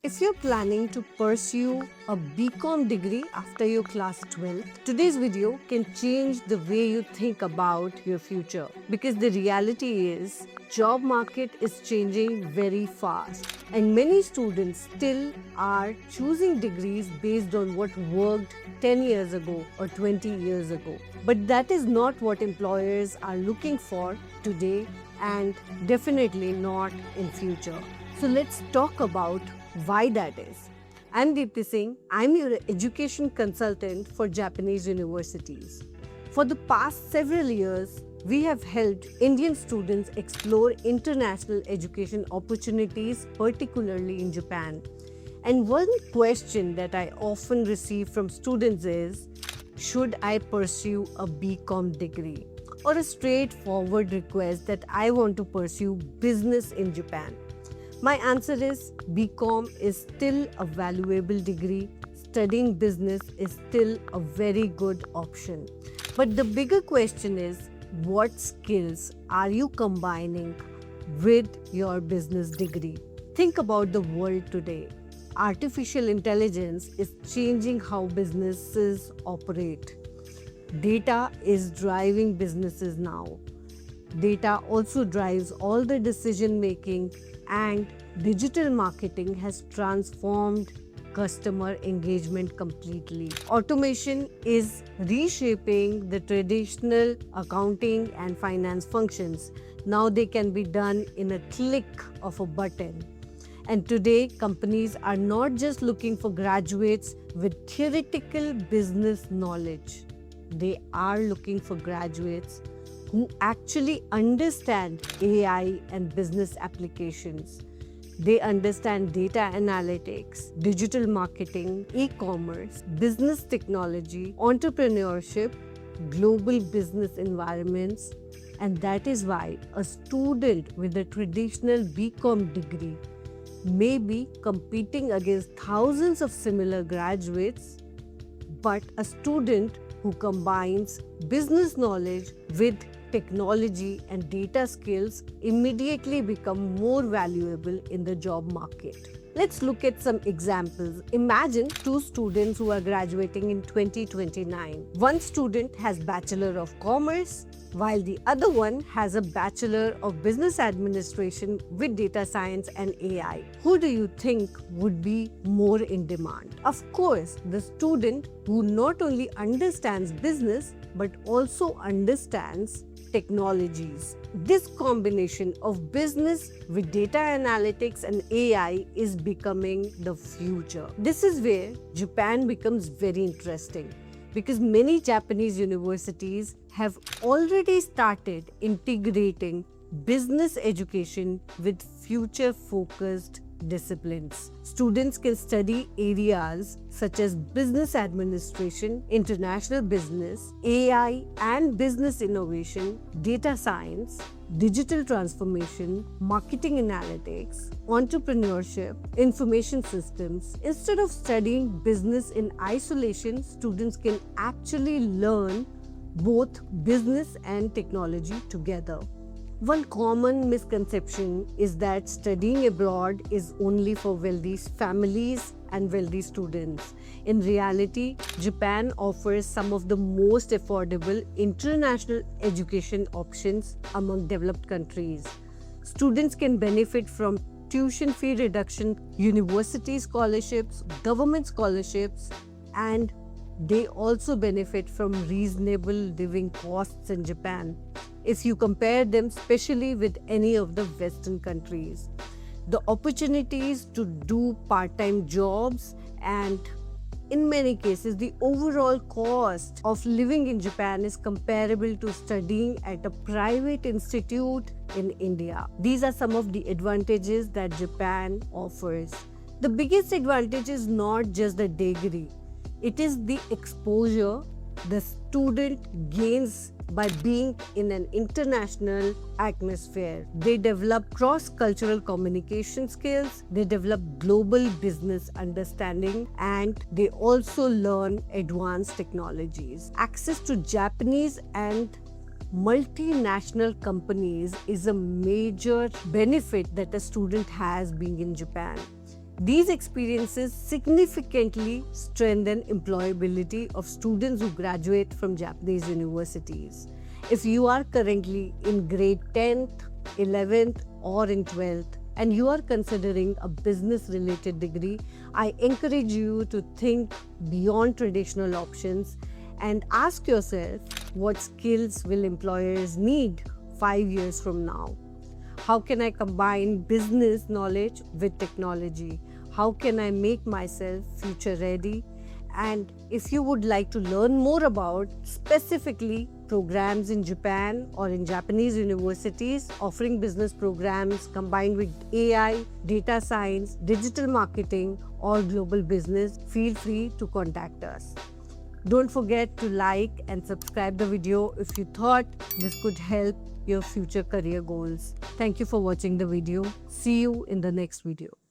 If you're planning to pursue a BCom degree after your class 12th, today's video can change the way you think about your future, because the reality is job market is changing very fast and many students still are choosing degrees based on what worked 10 years ago or 20 years ago. But that is not what employers are looking for today and definitely not in future. So let's talk about why that is. I'm Deepti Singh. I'm your education consultant for Japanese universities. For the past several years, we have helped Indian students explore international education opportunities, particularly in Japan. And one question that I often receive from students is, should I pursue a BCom degree? Or a straightforward request that I want to pursue business in Japan. My answer is BCom is still a valuable degree. Studying business is still a very good option. But the bigger question is, what skills are you combining with your business degree? Think about the world today. Artificial intelligence is changing how businesses operate. Data is driving businesses now. Data also drives all the decision making, and digital marketing has transformed customer engagement completely. Automation is reshaping the traditional accounting and finance functions. Now they can be done in a click of a button. And today, companies are not just looking for graduates with theoretical business knowledge. They are looking for graduates who actually understand AI and business applications. They understand data analytics, digital marketing, e-commerce, business technology, entrepreneurship, global business environments. And that is why a student with a traditional BCom degree may be competing against thousands of similar graduates, but a student who combines business knowledge with technology and data skills immediately become more valuable in the job market. Let's look at some examples. Imagine two students who are graduating in 2029. One student has Bachelor of Commerce, while the other one has a Bachelor of Business Administration with Data Science and AI. Who do you think would be more in demand? Of course, the student who not only understands business but also understands technologies. This combination of business with data analytics and AI is becoming the future. This is where Japan becomes very interesting, because many Japanese universities have already started integrating business education with future-focused disciplines. Students can study areas such as business administration, international business, AI and business innovation, data science, digital transformation, marketing analytics, entrepreneurship, information systems. Instead of studying business in isolation, students can actually learn both business and technology together. One common misconception is that studying abroad is only for wealthy families and wealthy students. In reality, Japan offers some of the most affordable international education options among developed countries. Students can benefit from tuition fee reduction, university scholarships, government scholarships, and they also benefit from reasonable living costs in Japan if you compare them especially with any of the Western countries. The opportunities to do part-time jobs and in many cases, the overall cost of living in Japan is comparable to studying at a private institute in India. These are some of the advantages that Japan offers. The biggest advantage is not just the degree. It is the exposure the student gains by being in an international atmosphere. They develop cross-cultural communication skills, they develop global business understanding, and they also learn advanced technologies. Access to Japanese and multinational companies is a major benefit that a student has being in Japan. These experiences significantly strengthen employability of students who graduate from Japanese universities. If you are currently in grade 10th, 11th, or in 12th, and you are considering a business related degree, I encourage you to think beyond traditional options and ask yourself, what skills will employers need 5 years from now? How can I combine business knowledge with technology? How can I make myself future ready? And if you would like to learn more about specifically programs in Japan or in Japanese universities offering business programs combined with AI, data science, digital marketing, or global business, feel free to contact us. Don't forget to like and subscribe the video if you thought this could help your future career goals. Thank you for watching the video. See you in the next video.